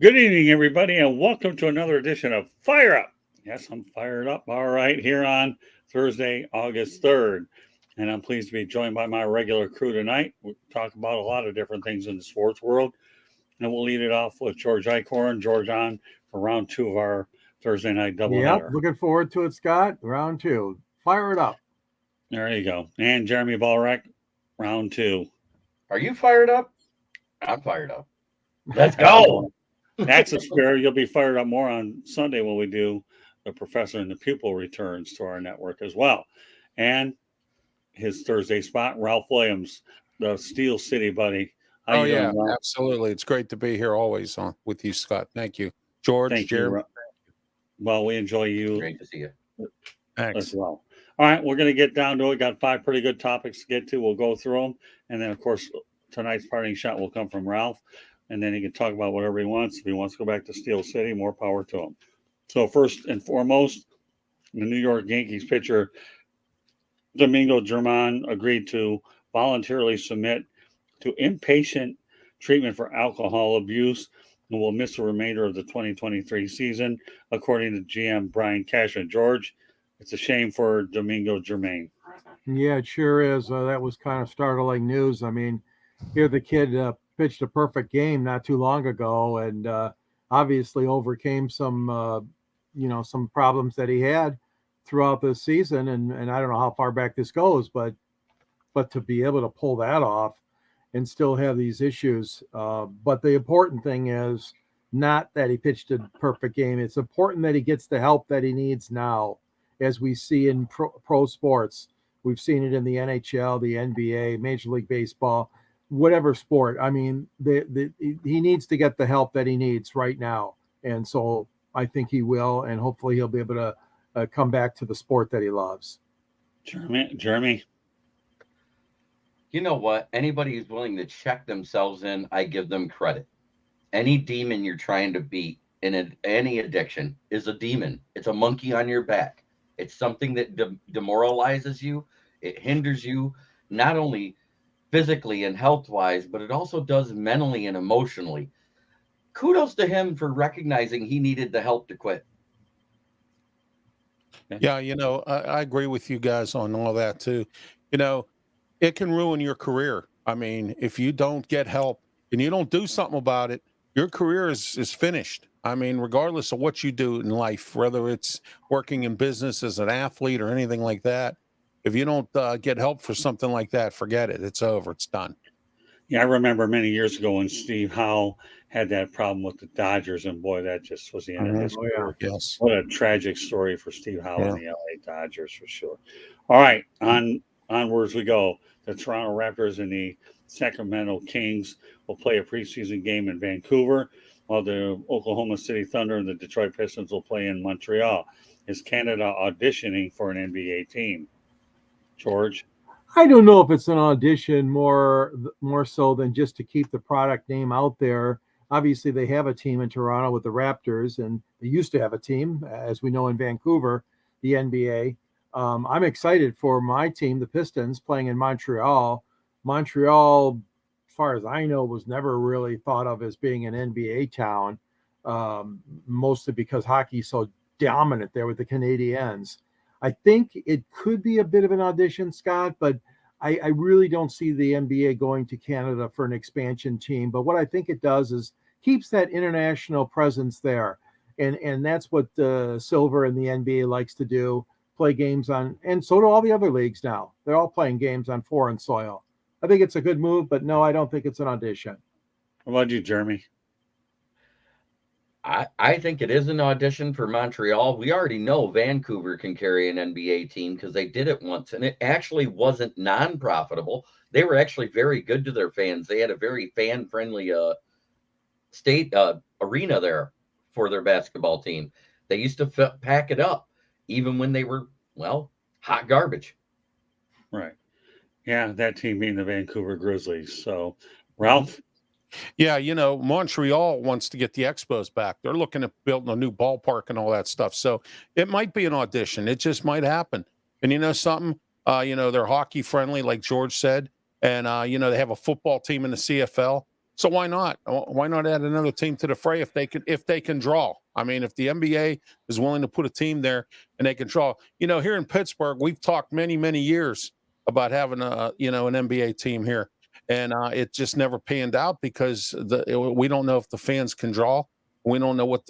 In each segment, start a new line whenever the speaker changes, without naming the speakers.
Good evening, everybody, and welcome to another edition of Fire Up. Yes, I'm fired up. All right, here on Thursday, August 3rd. And I'm pleased to be joined by my regular crew tonight. We'll talk about a lot of different things in the sports world. And we'll lead it off with George Icorn. George on for round two of our Thursday night
Yep,
doubleheader.
looking forward to it, Scott. Round two. Fire it up.
There you go. And Jeremy Ballrec, round two.
Are you fired up? I'm fired up. Let's go.
That's a spirit. You'll be fired up more on Sunday when we do the professor and the pupil returns to our network as well. And his Thursday spot, Ralph Williams, the Steel City buddy.
How you doing, Ralph? Absolutely. It's great to be here always with you, Scott. Thank you. George,
Thank
Jeremy.
you. Well, we enjoy you.
Great to see you.
Thanks.
As well. All right, we're going to get down to it. Got five pretty good topics to get to. We'll go through them. And then, of course, tonight's parting shot will come from Ralph. And then he can talk about whatever he wants. If he wants to go back to Steel City, more power to him. So first and foremost, the New York Yankees pitcher Domingo Germán agreed to voluntarily submit to inpatient treatment for alcohol abuse and will miss the remainder of the 2023 season, according to GM Brian Cashman. George, it's a shame for Domingo Germán.
Yeah, it sure is. That was kind of startling news. I mean, here the kid pitched a perfect game not too long ago, and obviously overcame some, some problems that he had throughout the season. And I don't know how far back this goes, but to be able to pull that off and still have these issues. But the important thing is not that he pitched a perfect game. It's important that he gets the help that he needs now, as we see in pro sports. We've seen it in the NHL, the NBA, Major League Baseball, whatever sport. I mean, he needs to get the help that he needs right now. And so I think he will, and hopefully he'll be able to come back to the sport that he loves.
Jeremy.
You know what? Anybody who's willing to check themselves in, I give them credit. Any demon you're trying to beat in any addiction is a demon. It's a monkey on your back. It's something that demoralizes you. It hinders you, not only physically and health-wise, but it also does mentally and emotionally. Kudos to him for recognizing he needed the help to quit.
Yeah, I agree with you guys on all that too. It can ruin your career. I mean, if you don't get help and you don't do something about it, your career is finished. I mean, regardless of what you do in life, whether it's working in business as an athlete or anything like that, if you don't get help for something like that, forget it. It's over. It's done.
Yeah, I remember many years ago when Steve Howe had that problem with the Dodgers, and boy, that just was the end of his career.
Yes.
What a tragic story for Steve Howe and the LA Dodgers, for sure. All right, onwards we go. The Toronto Raptors and the Sacramento Kings will play a preseason game in Vancouver, while the Oklahoma City Thunder and the Detroit Pistons will play in Montreal. Is Canada auditioning for an NBA team? George?
I don't know if it's an audition more so than just to keep the product name out there. Obviously, they have a team in Toronto with the Raptors, and they used to have a team, as we know, in Vancouver, the NBA. I'm excited for my team, the Pistons, playing in Montreal. Montreal, as far as I know, was never really thought of as being an NBA town, mostly because hockey's so dominant there with the Canadiens. I think it could be a bit of an audition, Scott, but I really don't see the NBA going to Canada for an expansion team. But what I think it does is keeps that international presence there. And that's what Silver and the NBA likes to do, play games on, and so do all the other leagues now. They're all playing games on foreign soil. I think it's a good move, but no, I don't think it's an audition.
What about you, Jeremy?
I think it is an audition for Montreal. We already know Vancouver can carry an NBA team because they did it once, and it actually wasn't non-profitable. They were actually very good to their fans. They had a very fan-friendly state arena there for their basketball team. They used to pack it up, even when they were, hot garbage.
Right. Yeah, that team being the Vancouver Grizzlies. So, Ralph?
Yeah, Montreal wants to get the Expos back. They're looking at building a new ballpark and all that stuff. So it might be an audition. It just might happen. And you know something? They're hockey friendly, like George said. And, they have a football team in the CFL. So why not? Why not add another team to the fray if they can draw? I mean, if the NBA is willing to put a team there and they can draw, here in Pittsburgh, we've talked many years about having an NBA team here, and it just never panned out because we don't know if the fans can draw. We don't know what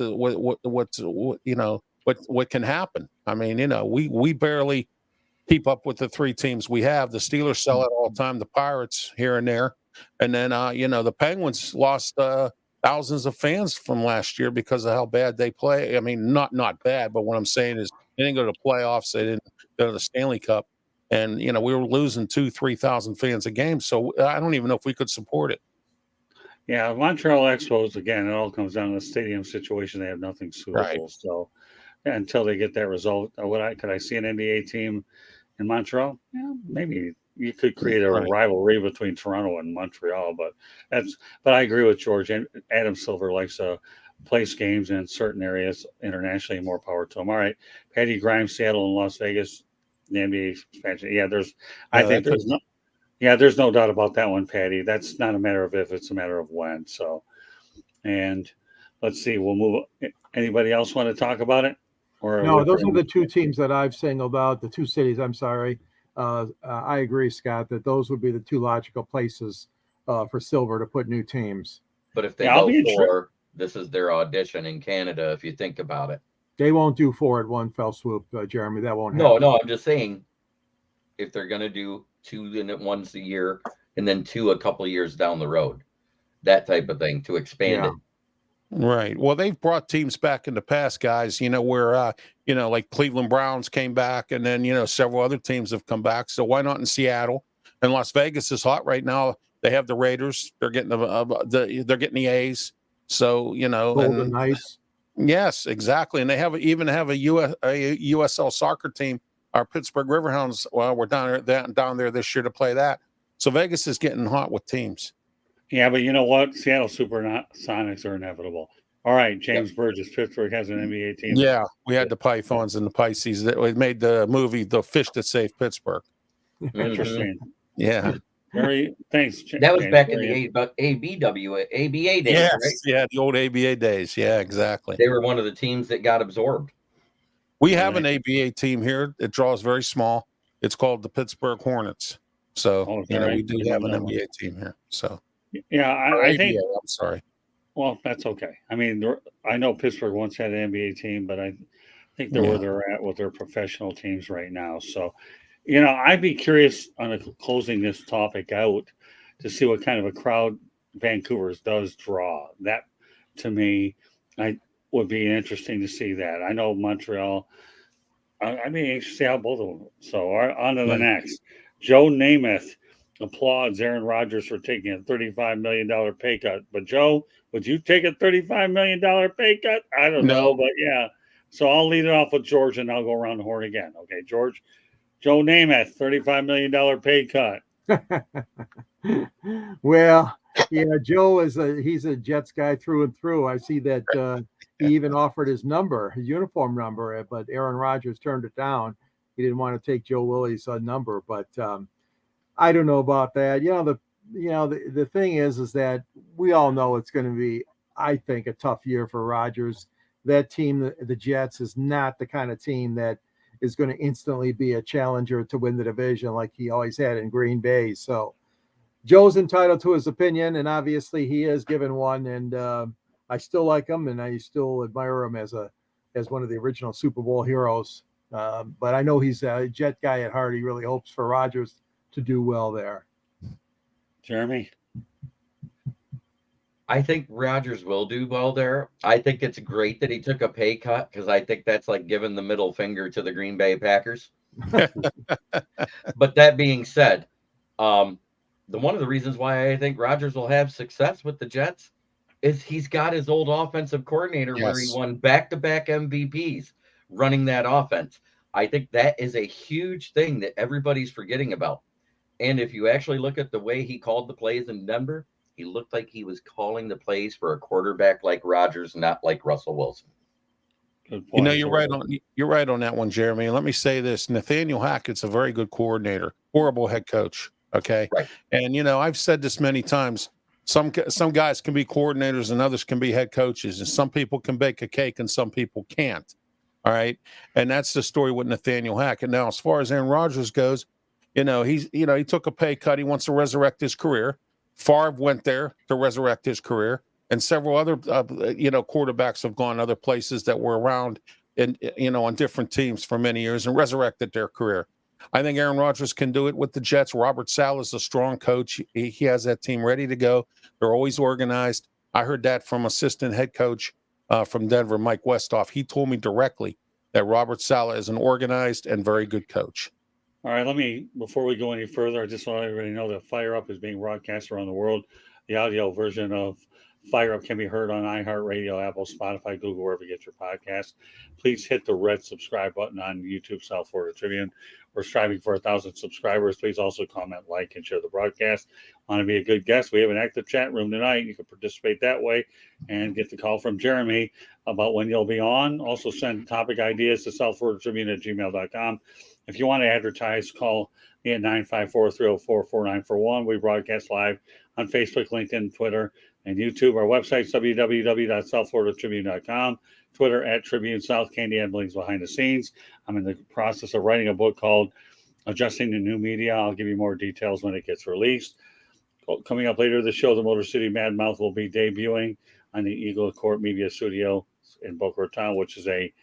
can happen. I mean, we barely keep up with the three teams we have. The Steelers sell it all the time. The Pirates here and there. And then, the Penguins lost thousands of fans from last year because of how bad they play. I mean, not bad, but what I'm saying is they didn't go to the playoffs. They didn't go to the Stanley Cup. And, we were losing 2,000-3,000 fans a game. So I don't even know if we could support it.
Yeah, Montreal Expos, again, it all comes down to the stadium situation. They have nothing suitable.
Right.
So until they get that result, could I see an NBA team in Montreal? Yeah, maybe. You could create a rivalry between Toronto and Montreal, but I agree with George. And Adam Silver likes to place games in certain areas internationally. More power to him. All right, Patty Grimes, Seattle and Las Vegas, the NBA expansion. Yeah, there's no doubt about that one, Patty. That's not a matter of if; it's a matter of when. So, and let's see, we'll move. Anybody else want to talk about it? Or
no, those are the two teams that I've singled out. The two cities. I'm sorry. I agree, Scott, that those would be the two logical places for Silver to put new teams.
But if they go for, this is their audition in Canada, if you think about it.
They won't do 4 at one fell swoop, Jeremy. That won't happen.
No, I'm just saying, if they're going to do 2 once a year and then 2 a couple of years down the road, that type of thing to expand it.
Right. Well, they've brought teams back in the past, guys, where, like Cleveland Browns came back and then, several other teams have come back. So why not in Seattle? And Las Vegas is hot right now. They have the Raiders. They're getting they're getting the A's. So,
Golden Knights.
Yes, exactly. And they even have a USL soccer team. Our Pittsburgh Riverhounds, well, we're down there this year to play that. So Vegas is getting hot with teams.
Yeah, but you know what? Seattle Supersonics are inevitable. All right, James Burgess, Pittsburgh has an NBA team.
Yeah, we had the Pythons and the Pisces. That we made the movie "The Fish That Saved Pittsburgh."
Interesting.
Yeah.
Thanks.
That was
James,
back in the ABA days,
yes,
right?
Yeah, the old ABA days. Yeah, exactly.
They were one of the teams that got absorbed.
We have an ABA team here. It draws very small. It's called the Pittsburgh Hornets. So we do have an NBA team here. So.
Yeah, I think.
I'm sorry.
Well, that's okay. I mean, I know Pittsburgh once had an NBA team, but I think they're where they're at with their professional teams right now. So, I'd be curious on closing this topic out to see what kind of a crowd Vancouver does draw. That, to me, would be interesting to see that. I know Montreal. I mean, see how both of them. So, on to the next. Joe Namath applauds Aaron Rodgers for taking a $35 million pay cut. But Joe, would you take a $35 million pay cut? I don't know, but yeah. So I'll lead it off with George and I'll go around the horn again. Okay, George. Joe Namath, $35 million pay cut.
Well, yeah, Joe he's a Jets guy through and through. I see that he even offered his uniform number, but Aaron Rodgers turned it down. He didn't want to take Joe Willie's number, but I don't know about that. The thing is that we all know it's going to be, I think, a tough year for Rodgers. That team, the Jets, is not the kind of team that is going to instantly be a challenger to win the division like he always had in Green Bay. So Joe's entitled to his opinion, and obviously he has given one. And I still like him, and I still admire him as one of the original Super Bowl heroes. But I know he's a Jet guy at heart. He really hopes for Rodgers to do well there.
Jeremy?
I think Rodgers will do well there. I think it's great that he took a pay cut because I think that's like giving the middle finger to the Green Bay Packers. But that being said, one of the reasons why I think Rodgers will have success with the Jets is he's got his old offensive coordinator where he won back-to-back MVPs running that offense. I think that is a huge thing that everybody's forgetting about. And if you actually look at the way he called the plays in Denver, he looked like he was calling the plays for a quarterback like Rodgers, not like Russell Wilson.
You're right on that one, Jeremy. And let me say this: Nathaniel Hackett's a very good coordinator, horrible head coach. Okay,
right.
And I've said this many times. Some guys can be coordinators and others can be head coaches, and some people can bake a cake and some people can't. All right, and that's the story with Nathaniel Hackett. Now, as far as Aaron Rodgers goes, he took a pay cut. He wants to resurrect his career. Favre went there to resurrect his career, and several other quarterbacks have gone other places that were around and on different teams for many years and resurrected their career. I think Aaron Rodgers can do it with the Jets. Robert Saleh is a strong coach. He has that team ready to go. They're always organized. I heard that from assistant head coach from Denver, Mike Westhoff. He told me directly that Robert Saleh is an organized and very good coach.
All right, before we go any further, I just want everybody to know that Fire Up is being broadcast around the world. The audio version of Fire Up can be heard on iHeartRadio, Apple, Spotify, Google, wherever you get your podcast. Please hit the red subscribe button on YouTube, South Florida Tribune. We're striving for 1,000 subscribers. Please also comment, like, and share the broadcast. Want to be a good guest? We have an active chat room tonight. You can participate that way and get the call from Jeremy about when you'll be on. Also send topic ideas to southfloridatribune@gmail.com. If you want to advertise, call me at 954-304-4941. We broadcast live on Facebook, LinkedIn, Twitter, and YouTube. Our website is www.southfloridatribune.com. Twitter @Tribune South. Candy Edling's behind the scenes. I'm in the process of writing a book called Adjusting to New Media. I'll give you more details when it gets released. Coming up later this show, the Motor City Mad Mouth will be debuting on the Eagle Court Media Studio in Boca Raton, which is a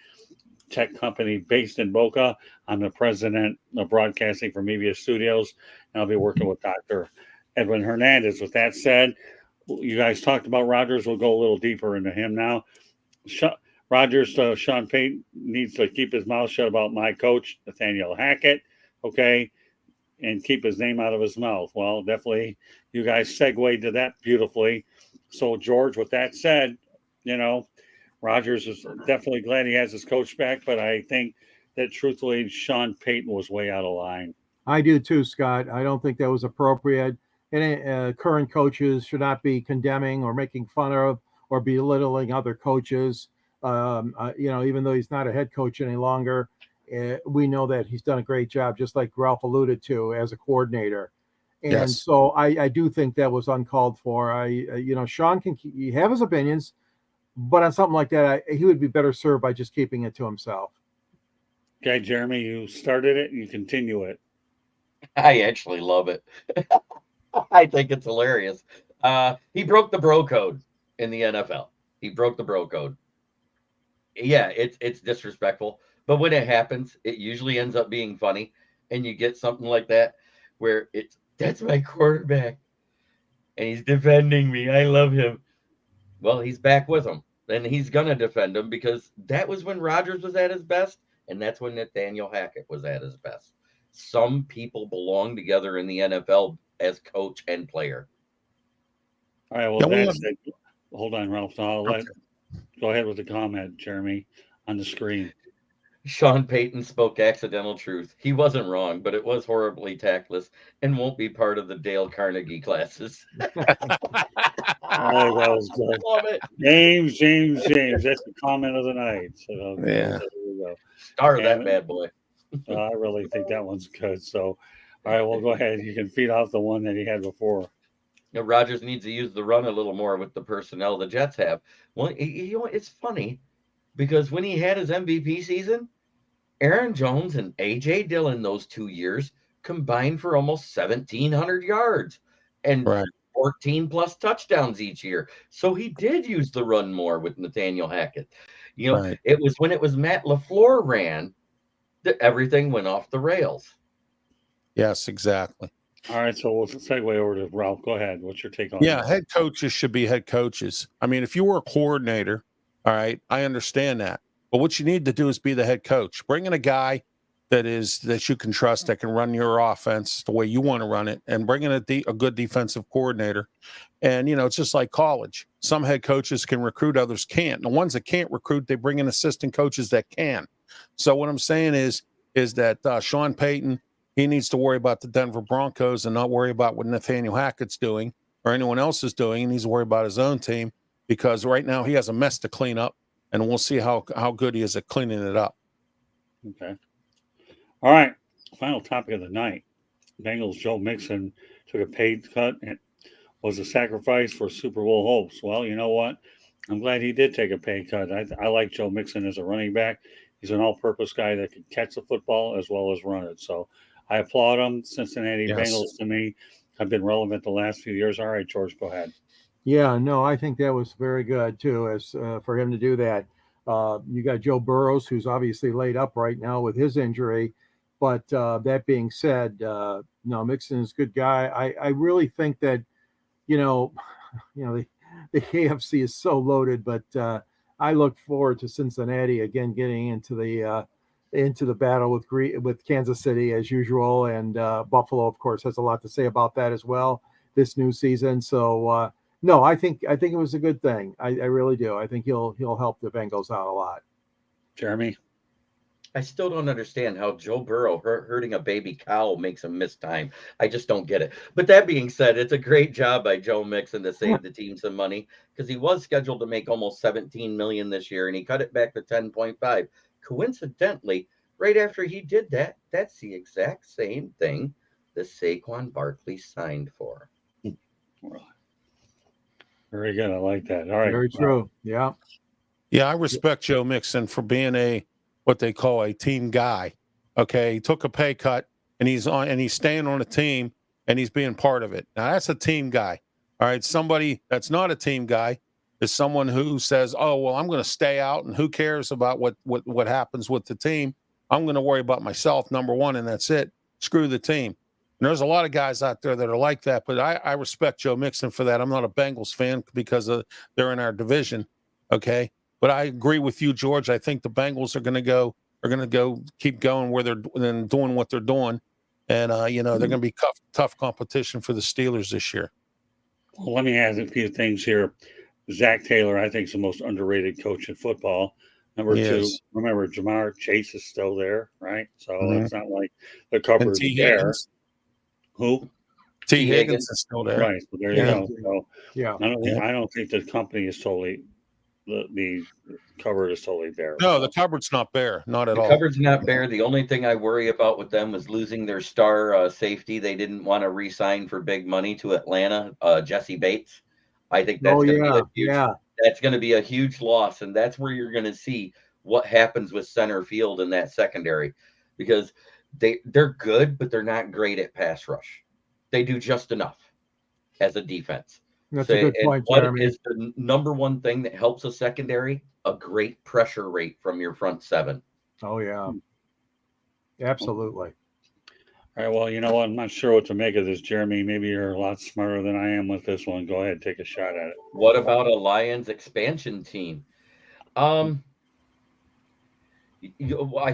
tech company based in Boca. I'm the president of broadcasting for Media Studios, and I'll be working with Dr. Edwin Hernandez. With that said, you guys talked about Rodgers. We'll go a little deeper into him now. Rodgers, Sean Payton needs to keep his mouth shut about my coach, Nathaniel Hackett, okay, and keep his name out of his mouth. Well, definitely you guys segued to that beautifully. So, George, with that said, Rodgers is definitely glad he has his coach back, but I think that truthfully, Sean Payton was way out of line.
I do too, Scott. I don't think that was appropriate. And current coaches should not be condemning or making fun of or belittling other coaches. Even though he's not a head coach any longer, we know that he's done a great job, just like Ralph alluded to, as a coordinator. And
Yes.
so I do think that was uncalled for. Sean can have his opinions, but on something like that, he would be better served by just keeping it to himself.
Okay, Jeremy, you started it, you continue it.
I actually love it. I think it's hilarious. He broke the bro code in the NFL. He broke the bro code. Yeah, it's disrespectful, but when it happens, it usually ends up being funny, and you get something like that where that's my quarterback, and he's defending me. I love him. Well, he's back with him, and he's gonna defend him because that was when Rodgers was at his best, and that's when Nathaniel Hackett was at his best. Some people belong together in the NFL as coach and player.
All right, well, hold on, Ralph. Go ahead with the comment, Jeremy, on the screen.
Sean Payton spoke accidental truth. He wasn't wrong, but it was horribly tactless and won't be part of the Dale Carnegie classes.
Oh, that was good.
I love it.
James. That's the comment of the night. So,
Yeah.
There we go.
Star that bad boy.
I really think that one's good. So, all right, well, go ahead. You can feed off the one that he had before.
Rodgers needs to use the run a little more with the personnel the Jets have. Well, it's funny because when he had his MVP season, Aaron Jones and A.J. Dillon those 2 years combined for almost 1,700 yards and 14 plus touchdowns each year. So he did use the run more with Nathaniel Hackett. It was when it was Matt LaFleur ran that everything went off the rails.
Yes, exactly.
All right, so we'll segue over to Ralph. Go ahead. What's your take on
Yeah,
that?
head coaches should be head coaches. I mean, if you were a coordinator, all right, I understand that. But what you need to do is be the head coach. Bring in a guy that you can trust, that can run your offense the way you want to run it, and bring in a good defensive coordinator. And, it's just like college. Some head coaches can recruit, others can't. The ones that can't recruit, they bring in assistant coaches that can. So what I'm saying is that Sean Payton, he needs to worry about the Denver Broncos and not worry about what Nathaniel Hackett's doing or anyone else is doing. He needs to worry about his own team because right now he has a mess to clean up, and we'll see how good he is at cleaning it up.
Okay. All right. Final topic of the night. Bengals Joe Mixon took a pay cut and was a sacrifice for Super Bowl hopes. Well, you know what? I'm glad he did take a pay cut. I like Joe Mixon as a running back. He's an all-purpose guy that can catch the football as well as run it. So I applaud him. Cincinnati
Yes.
Bengals to me have been relevant the last few years. All right, George, go ahead.
Yeah, no, I think that was very good too, as for him to do that. You got Joe Burrows, who's obviously laid up right now with his injury. But that being said, no, Mixon is a good guy. I really think that, you know, the AFC is so loaded, but I look forward to Cincinnati again getting into the battle with Kansas City as usual, and Buffalo, of course, has a lot to say about that as well this new season. So no, I think it was a good thing. I really do. I think he'll help the Bengals out a lot.
Jeremy?
I still don't understand how Joe Burrow hurting a baby cow makes him miss time. I just don't get it. But that being said, it's a great job by Joe Mixon to save the team some money, because he was scheduled to make almost $17 million this year, and he cut it back to 10.5. Coincidentally, right after he did that, that's the exact same thing that Saquon Barkley signed for.
Very good. I like that. All right.
Very true. Yeah.
Yeah, I respect Joe Mixon for being what they call a team guy. Okay, he took a pay cut and he's staying on a team and he's being part of it. Now that's a team guy. All right, somebody that's not a team guy is someone who says, "Oh, well, I'm going to stay out and who cares about what happens with the team? I'm going to worry about myself, number one, and that's it. Screw the team." And there's a lot of guys out there that are like that, but I respect Joe Mixon for that. I'm not a Bengals fan because they're in our division, okay? But I agree with you, George. I think the Bengals are going to go keep going where they're doing what they're doing, and they're going to be tough competition for the Steelers this year.
Well, let me add a few things here. Zach Taylor, I think, is the most underrated coach in football. Number two, remember Jamar Chase is still there, right? So it's not like the cover is there.
Higgins.
Who?
T. Higgins is still there.
Right. So there you go. So
Yeah.
I don't think the company is totally the cupboard is totally bare.
No, the cupboard's not bare, not at all.
The cupboard's not bare. The only thing I worry about with them was losing their star safety. They didn't want to re-sign for big money to Atlanta, Jesse Bates. I think that's that's going to be a huge loss, and that's where you're going to see what happens with center field in that secondary, because they're good, but they're not great at pass rush. They do just enough as a defense.
That's a good point, Jeremy.
What is the number one thing that helps a secondary? A great pressure rate from your front seven.
Oh, yeah. Absolutely.
All right. Well, you know what? I'm not sure what to make of this, Jeremy. Maybe you're a lot smarter than I am with this one. Go ahead, take a shot at it.
What about a Lions expansion team? I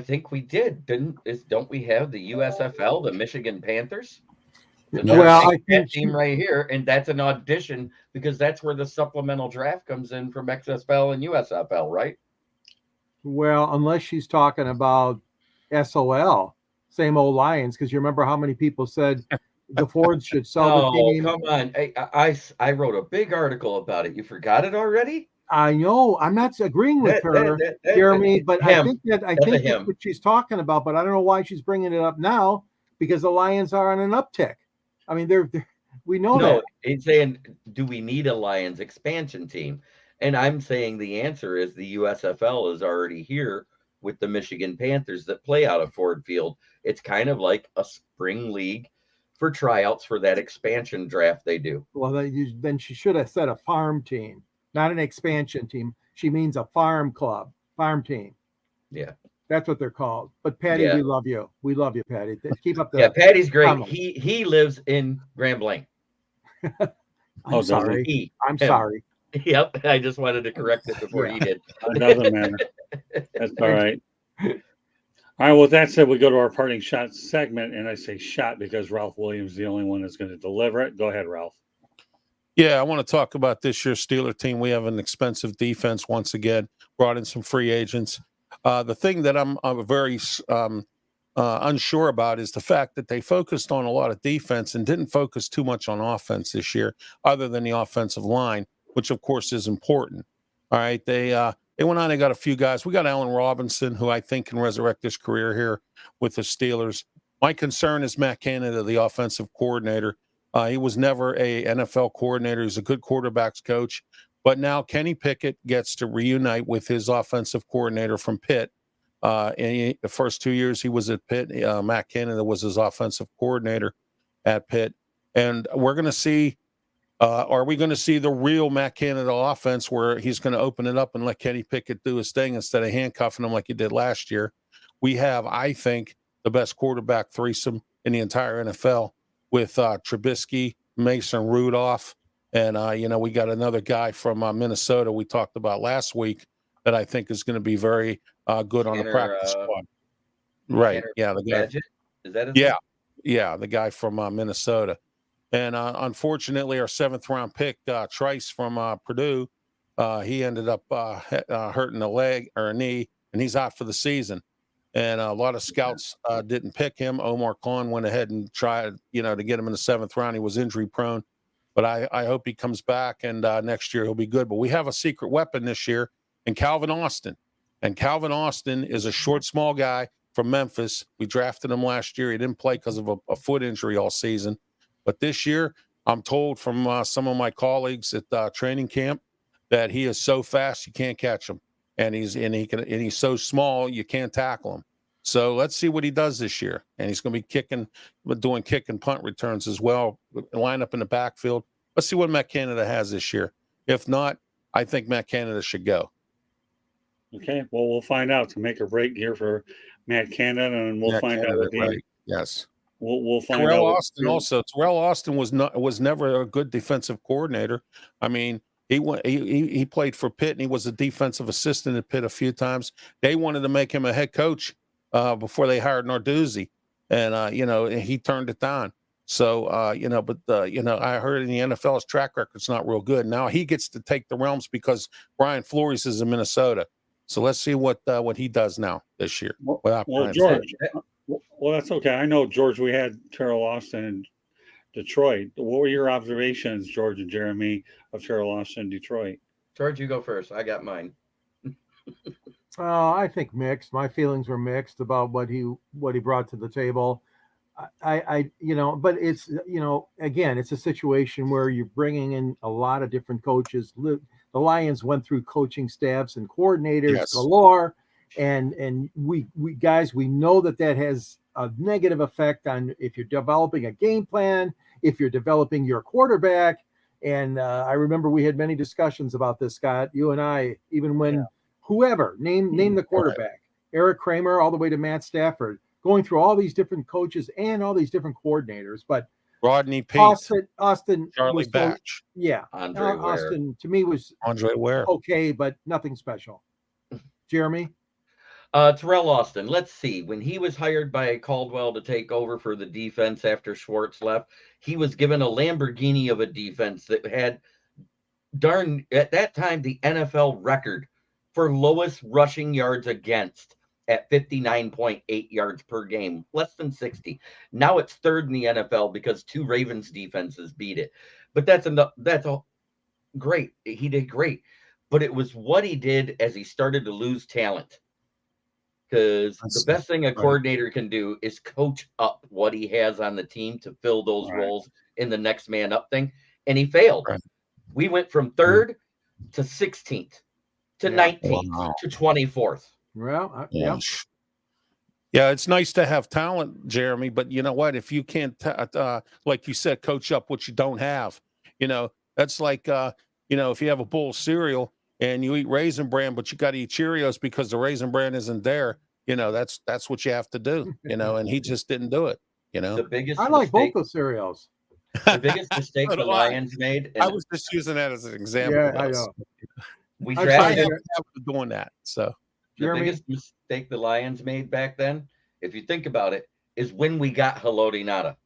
think we did. Don't we have the USFL, the Michigan Panthers?
Well, I think
team right here, and that's an audition because that's where the supplemental draft comes in from XFL and USFL, right?
Well, unless she's talking about SOL, same old Lions, because you remember how many people said the Fords should sell the team.
Come on. I wrote a big article about it. You forgot it already?
I know. I'm not agreeing with her, Jeremy, but I think that's what she's talking about. But I don't know why she's bringing it up now, because the Lions are on an uptick. I mean, we know that.
No, it's saying, do we need a Lions expansion team? And I'm saying the answer is the USFL is already here with the Michigan Panthers that play out of Ford Field. It's kind of like a spring league for tryouts for that expansion draft they do.
Well, then she should have said a farm team, not an expansion team. She means a farm team.
Yeah.
That's what they're called. But Patty, we love you. We love you, Patty. Keep up the
Patty's great.
comment.
He lives in Grand Blanc.
I'm sorry. I'm sorry.
Yep. I just wanted to correct it before he did.
It doesn't matter. That's all right. All right. Well, with that said, we go to our parting shot segment, and I say shot because Ralph Williams is the only one that's going to deliver it. Go ahead, Ralph.
Yeah, I want to talk about this year's Steeler team. We have an expensive defense once again, brought in some free agents. The thing that I'm very unsure about is the fact that they focused on a lot of defense and didn't focus too much on offense this year, other than the offensive line, which of course is important. All right, they went on. They got a few guys. We got Allen Robinson, who I think can resurrect his career here with the Steelers. My concern is Matt Canada, the offensive coordinator. He was never a NFL coordinator. He's a good quarterbacks coach. But now Kenny Pickett gets to reunite with his offensive coordinator from Pitt. The first 2 years he was at Pitt, Matt Canada was his offensive coordinator at Pitt. And we're going to see, are we going to see the real Matt Canada offense where he's going to open it up and let Kenny Pickett do his thing instead of handcuffing him like he did last year? We have, I think, the best quarterback threesome in the entire NFL with Trubisky, Mason Rudolph, and, we got another guy from Minnesota we talked about last week that I think is going to be very good on the practice squad. Right. Yeah. The guy.
Badgett? Is that his
Yeah.
name?
Yeah. The guy from Minnesota. And unfortunately, our 7th round pick, Trice from Purdue, he ended up hurting a leg or a knee, and he's out for the season. And a lot of scouts didn't pick him. Omar Khan went ahead and tried, to get him in the 7th round. He was injury prone, but I hope he comes back and next year he'll be good. But we have a secret weapon this year in Calvin Austin. And Calvin Austin is a short, small guy from Memphis. We drafted him last year. He didn't play because of a foot injury all season. But this year, I'm told from some of my colleagues at training camp that he is so fast you can't catch him. And he's so small you can't tackle him. So let's see what he does this year. And he's going to be doing kick and punt returns as well. Line up in the backfield. Let's see what Matt Canada has this year. If not, I think Matt Canada should go.
Okay, well, we'll find out to make or break here for Matt Canada, and we'll find out.
Right. Yes.
We'll find out.
Terrell Austin also. Terrell Austin was never a good defensive coordinator. I mean, he played for Pitt and he was a defensive assistant at Pitt a few times. They wanted to make him a head coach before they hired Narduzzi, and he turned it down. So I heard in the NFL his track record's not real good. Now he gets to take the realms because Brian Flores is in Minnesota. So let's see what he does now this year.
Well, George. Well, that's okay. I know, George, we had Terrell Austin in Detroit. What were your observations, George and Jeremy, of Terrell Austin in Detroit?
George, you go first. I got mine.
I think mixed. My feelings were mixed about what he brought to the table. But it's, again, it's a situation where you're bringing in a lot of different coaches. The Lions went through coaching staffs and coordinators galore. And we guys, we know that has a negative effect on if you're developing a game plan, if you're developing your quarterback. And I remember we had many discussions about this, Scott, you and I, even when whoever name the quarterback, Eric Kramer, all the way to Matt Stafford, going through all these different coaches and all these different coordinators. But
Rodney Peete,
Austin
Charlie Batch,
Austin to me was
Andre Ware,
okay, but nothing special. Jeremy.
Terrell Austin, let's see. When he was hired by Caldwell to take over for the defense after Schwartz left, he was given a Lamborghini of a defense that had at that time, the NFL record for lowest rushing yards against at 59.8 yards per game, less than 60. Now it's third in the NFL because 2 Ravens defenses beat it. But that's great. He did great. But it was what he did as he started to lose talent. Because the best thing a coordinator can do is coach up what he has on the team to fill those roles in the next man up thing. And he failed. Right. We went from 3rd to 16th to 19th to 24th.
Well,
yeah, it's nice to have talent, Jeremy. But you know what? If you can't, like you said, coach up what you don't have, that's like, if you have a bowl of cereal and you eat Raisin Bran, but you got to eat Cheerios because the Raisin Bran isn't there. That's what you have to do. And he just didn't do it.
The biggest.
I like both those cereals.
The biggest mistake the Lions made.
I was just using that as an example.
Yeah, I know.
We drafted
doing that. So
the biggest mistake the Lions made back then, if you think about it, is when we got Haloti Ngata.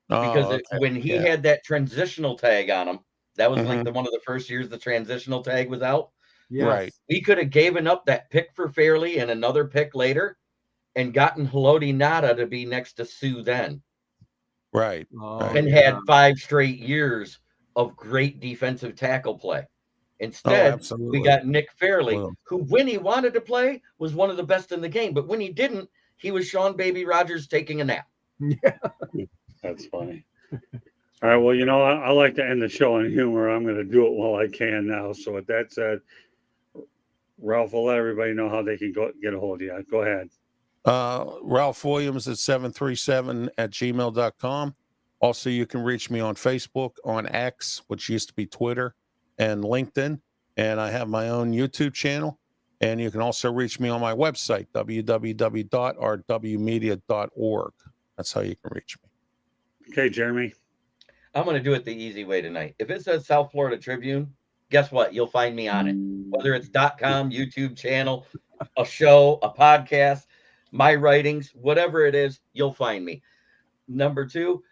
Because when he had that transitional tag on him, that was like one of the first years the transitional tag was out.
Yes.
Right.
We could have given up that pick for Fairley and another pick later and gotten Haloti Ngata to be next to Sue then.
Right.
And had 5 straight years of great defensive tackle play. Instead, we got Nick Fairley, who, when he wanted to play, was one of the best in the game. But when he didn't, he was Sean Baby Rogers taking a nap.
Yeah.
That's funny. All right. Well, I like to end the show on humor. I'm going to do it while I can now. So with that said, Ralph will let everybody know how they can get a hold of you. Go ahead.
Ralph Williams at 737@gmail.com. Also, you can reach me on Facebook, on X, which used to be Twitter, and LinkedIn. And I have my own YouTube channel. And you can also reach me on my website, www.rwmedia.org. That's how you can reach me.
Okay, Jeremy.
I'm going to do it the easy way tonight. If it says South Florida Tribune, guess what? You'll find me on it. Whether it's .com, YouTube channel, a show, a podcast, my writings, whatever it is, you'll find me. Number 2,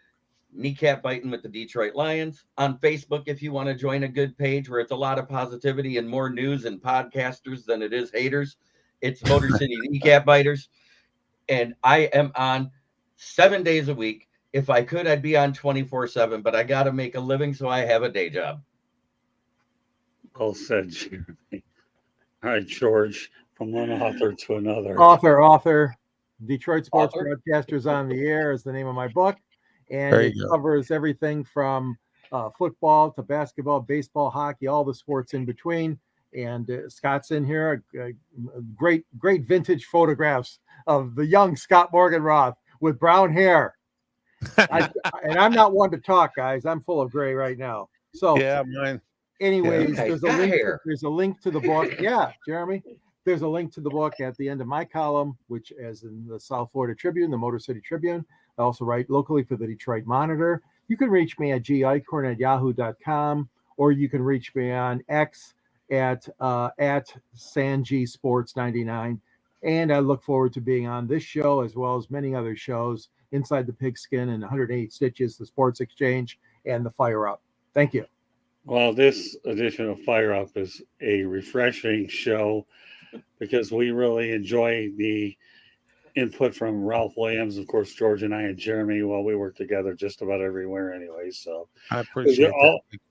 kneecap biting with the Detroit Lions. On Facebook, if you want to join a good page where it's a lot of positivity and more news and podcasters than it is haters, it's Motor City Kneecap Biters. And I am on 7 days a week. If I could, I'd be on 24/7, but I got to make a living, so I have a day job.
Well said, Jeremy. All right, George, from one author to another.
Author. Detroit Sports
Author.
Broadcasters on the Air is the name of my book. And
There
it
you go.
covers everything from football to basketball, baseball, hockey, all the sports in between. And Scott's in here. Great vintage photographs of the young Scott Morganroth with brown hair. And I'm not one to talk, guys. I'm full of gray right now. So
Yeah, mine.
anyways,
Yeah.
there's a link to the book. Yeah, Jeremy. There's a link to the book at the end of my column, which is in the South Florida Tribune, the Motor City Tribune. I also write locally for the Detroit Monitor. You can reach me at gicorn@yahoo.com, or you can reach me on X at Sanji Sports 99. And I look forward to being on this show as well as many other shows, Inside the Pigskin and 108 Stitches, the Sports Exchange, and the Fire Up. Thank you.
Well, this edition of Fire Up is a refreshing show because we really enjoy the input from Ralph Williams. Of course, George and I and Jeremy, well, we work together just about everywhere anyway. So
I appreciate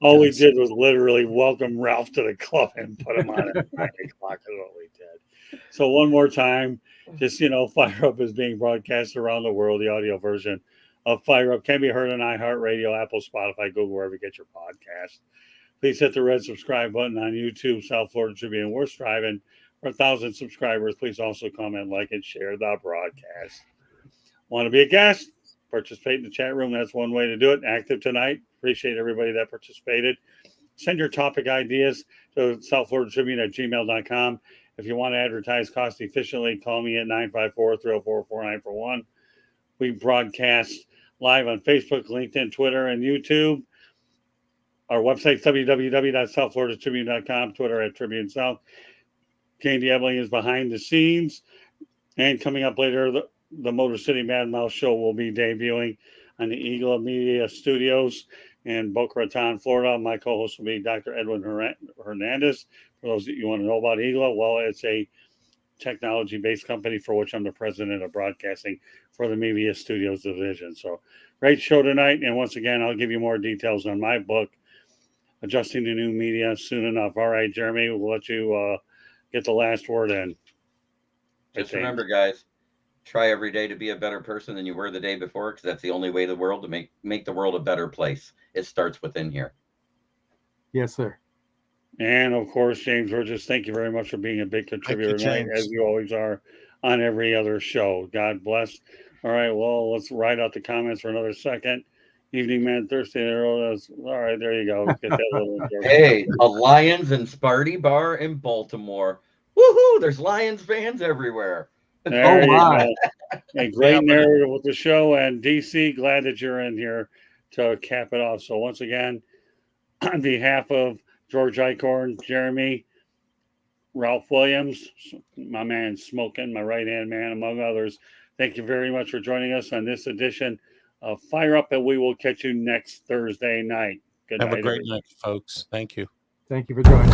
all we did was literally welcome Ralph to the club and put him on at 9 o'clock is what we did. So one more time, just, Fire Up is being broadcast around the world. The audio version of Fire Up can be heard on iHeartRadio, Apple, Spotify, Google, wherever you get your podcast. Please hit the red subscribe button on YouTube, South Florida Tribune. We're striving for 1,000 subscribers. Please also comment, like, and share the broadcast. Want to be a guest? Participate in the chat room. That's one way to do it. Active tonight. Appreciate everybody that participated. Send your topic ideas to southfloridatribune@gmail.com. If you want to advertise cost efficiently, call me at 954-304-4941. We broadcast live on Facebook, LinkedIn, Twitter, and YouTube. Our website, www.southfloridatribune.com, Twitter at Tribune South. Candy Ebling is behind the scenes. And coming up later, the Motor City Mad Mouse Show will be debuting on the Eagle Media Studios in Boca Raton, Florida. My co-host will be Dr. Edwin Hernandez. For those that you want to know about Eagle, well, it's a technology-based company for which I'm the president of broadcasting for the Media Studios division. So great show tonight. And once again, I'll give you more details on my book, Adjusting to New Media, soon enough. All right, Jeremy, we'll let you get the last word in.
Just remember, guys, try every day to be a better person than you were the day before, because that's the only way to make the world a better place. It starts within here.
Yes, sir.
And of course, James Burgess, thank you very much for being a big contributor tonight, as you always are on every other show. God bless. All right, well, let's write out the comments for another second. Evening Man Thursday. All right, there you go. Get that little
Hey, a Lions and Sparty bar in Baltimore. Woohoo! There's Lions fans everywhere.
There you
my.
go. A great narrative with the show. And DC, glad that you're in here to cap it off. So once again, on behalf of George Eichhorn, Jeremy, Ralph Williams, my man Smokin', my right-hand man, among others, thank you very much for joining us on this edition of Fire Up, and we will catch you next Thursday night. Good
Have
night,
a great
everybody.
night, folks. Thank you.
Thank you for joining.